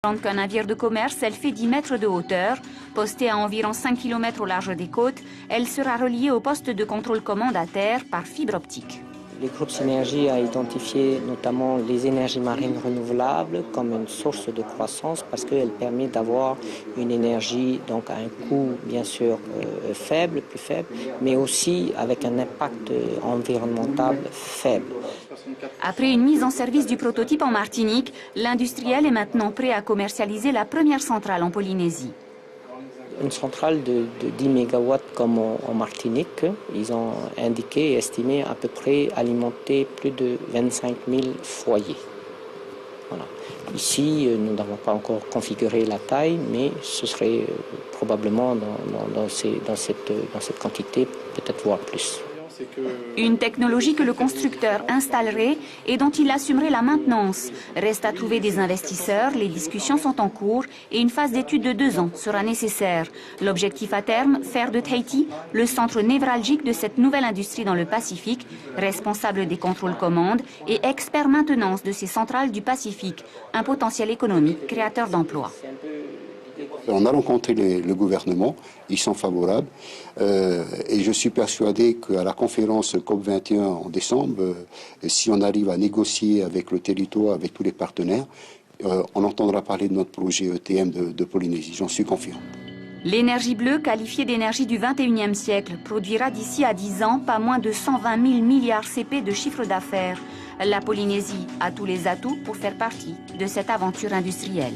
Qu'un navire de commerce, elle fait 10 mètres de hauteur. Postée à environ 5 km au large des côtes, elle sera reliée au poste de contrôle-commande à terre par fibre optique. Le groupe Synergie a identifié notamment les énergies marines renouvelables comme une source de croissance parce qu'elle permet d'avoir une énergie donc à un coût bien sûr faible, plus faible, mais aussi avec un impact environnemental faible. Après une mise en service du prototype en Martinique, l'industriel est maintenant prêt à commercialiser la première centrale en Polynésie. Une centrale de 10 MW comme en Martinique, ils ont indiqué et estimé à peu près alimenter plus de 25 000 foyers. Voilà. Ici, nous n'avons pas encore configuré la taille, mais ce serait probablement dans cette quantité, peut-être voire plus. Une technologie que le constructeur installerait et dont il assumerait la maintenance. Reste à trouver des investisseurs, les discussions sont en cours et une phase d'étude de 2 ans sera nécessaire. L'objectif à terme, faire de Tahiti le centre névralgique de cette nouvelle industrie dans le Pacifique, responsable des contrôles commandes et expert maintenance de ces centrales du Pacifique, un potentiel économique créateur d'emplois. On a rencontré le gouvernement, ils sont favorables et je suis persuadé qu'à la conférence COP21 en décembre, si on arrive à négocier avec le territoire, avec tous les partenaires, on entendra parler de notre projet ETM de Polynésie, j'en suis confiant. L'énergie bleue, qualifiée d'énergie du 21e siècle, produira d'ici à 10 ans pas moins de 120 000 milliards CP de chiffre d'affaires. La Polynésie a tous les atouts pour faire partie de cette aventure industrielle.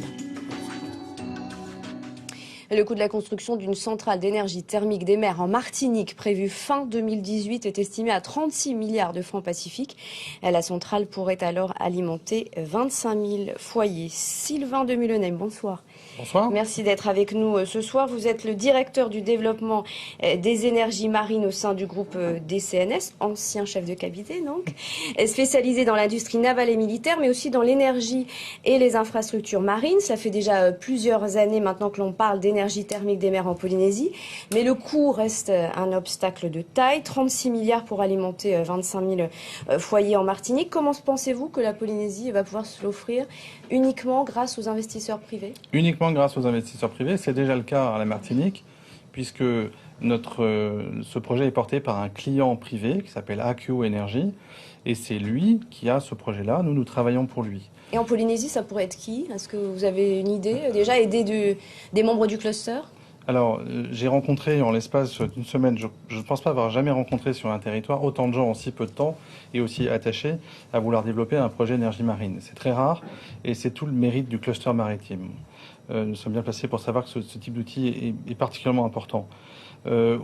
Le coût de la construction d'une centrale d'énergie thermique des mers en Martinique, prévue fin 2018, est estimé à 36 milliards de francs pacifiques. La centrale pourrait alors alimenter 25 000 foyers. Sylvain de Mullenheim, bonsoir. Bonsoir. Merci d'être avec nous ce soir. Vous êtes le directeur du développement des énergies marines au sein du groupe DCNS, ancien chef de cabinet donc, spécialisé dans l'industrie navale et militaire, mais aussi dans l'énergie et les infrastructures marines. Ça fait déjà plusieurs années maintenant que l'on parle d'énergie thermique des mers en Polynésie, mais le coût reste un obstacle de taille. 36 milliards pour alimenter 25 000 foyers en Martinique. Comment pensez-vous que la Polynésie va pouvoir se l'offrir uniquement grâce aux investisseurs privés ? Uniquement grâce aux investisseurs privés, c'est déjà le cas à la Martinique, puisque ce projet est porté par un client privé qui s'appelle AQ Energy, et c'est lui qui a ce projet-là. Nous travaillons pour lui. Et en Polynésie, ça pourrait être qui? Est-ce que vous avez une idée déjà, aider des membres du cluster? Alors, j'ai rencontré en l'espace d'une semaine, je ne pense pas avoir jamais rencontré sur un territoire autant de gens en si peu de temps et aussi attachés à vouloir développer un projet énergie marine. C'est très rare et c'est tout le mérite du cluster maritime. Nous sommes bien placés pour savoir que ce type d'outil est particulièrement important.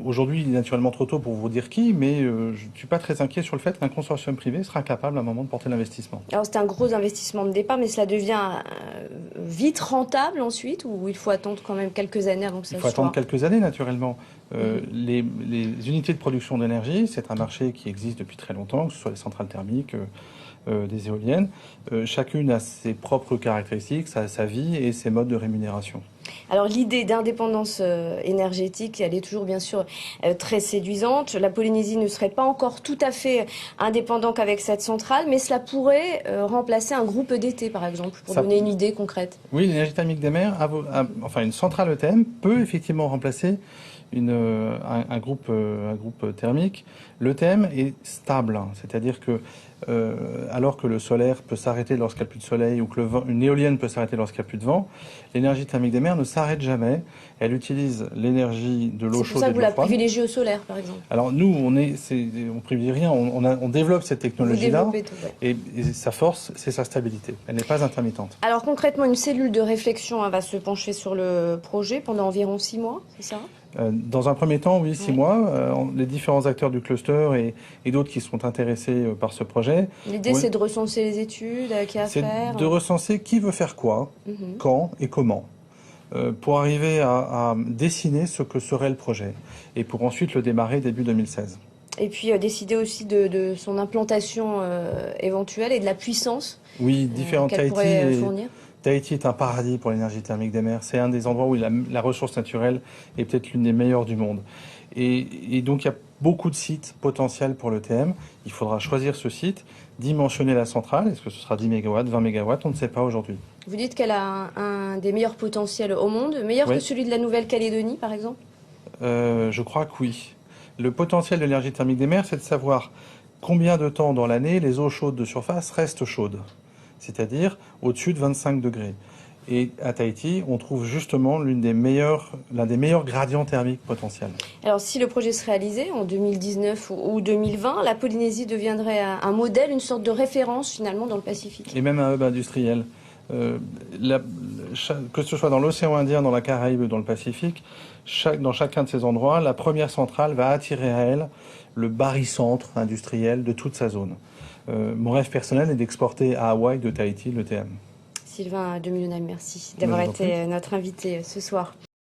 Aujourd'hui, il est naturellement trop tôt pour vous dire qui, mais je ne suis pas très inquiet sur le fait qu'un consortium privé sera capable à un moment de porter l'investissement. Alors c'est un gros investissement de départ, mais cela devient vite rentable ensuite, ou il faut attendre quand même quelques années avant que ça soit... Il faut attendre quelques années, naturellement. Les unités de production d'énergie, c'est un marché qui existe depuis très longtemps, que ce soit les centrales thermiques, des éoliennes. Chacune a ses propres caractéristiques, sa vie et ses modes de rémunération. Alors l'idée d'indépendance énergétique, elle est toujours bien sûr très séduisante. La Polynésie ne serait pas encore tout à fait indépendante qu'avec cette centrale, mais cela pourrait remplacer un groupe EDT par exemple, pour donner une idée concrète. Oui, l'énergie thermique des mers, enfin une centrale ETM peut effectivement remplacer un groupe thermique. L'ETM est stable, c'est-à-dire que alors que le solaire peut s'arrêter lorsqu'il n'y a plus de soleil ou que une éolienne peut s'arrêter lorsqu'il n'y a plus de vent, l'énergie thermique des mers ne s'arrête jamais. Elle utilise l'énergie de l'eau chaude et de l'eau froide. C'est pour ça que vous la privilégiez au solaire, par exemple. Alors nous, on privilégie rien, on développe cette technologie-là et sa force, c'est sa stabilité. Elle n'est pas intermittente. Alors concrètement, une cellule de réflexion va se pencher sur le projet pendant environ 6 mois, c'est ça ? Dans un premier temps, oui, 6 mois. Les différents acteurs du cluster et d'autres qui sont intéressés par ce projet. L'idée, c'est de recenser les études qu'il y a à faire. C'est de recenser qui veut faire quoi, quand et comment, pour arriver à dessiner ce que serait le projet et pour ensuite le démarrer début 2016. Et puis décider aussi de son implantation éventuelle et de la puissance qu'elle pourrait fournir. Tahiti est un paradis pour l'énergie thermique des mers. C'est un des endroits où la ressource naturelle est peut-être l'une des meilleures du monde. Et donc, il y a beaucoup de sites potentiels pour l'ETM. Il faudra choisir ce site, dimensionner la centrale. Est-ce que ce sera 10 MW, 20 MW? On ne sait pas aujourd'hui. Vous dites qu'elle a un des meilleurs potentiels au monde, meilleur Oui. que celui de la Nouvelle-Calédonie, par exemple? Je crois que oui. Le potentiel de l'énergie thermique des mers, c'est de savoir combien de temps dans l'année les eaux chaudes de surface restent chaudes, c'est-à-dire au-dessus de 25 degrés. Et à Tahiti, on trouve justement l'un des meilleurs gradients thermiques potentiels. Alors, si le projet se réalisait en 2019 ou 2020, la Polynésie deviendrait un modèle, une sorte de référence finalement dans le Pacifique. Et même un hub industriel. Que ce soit dans l'océan Indien, dans la Caraïbe ou dans le Pacifique, dans chacun de ces endroits, la première centrale va attirer à elle le barycentre industriel de toute sa zone. Mon rêve personnel est d'exporter à Hawaï de Tahiti le TM. Sylvain de Millionam, merci d'avoir été notre invité ce soir.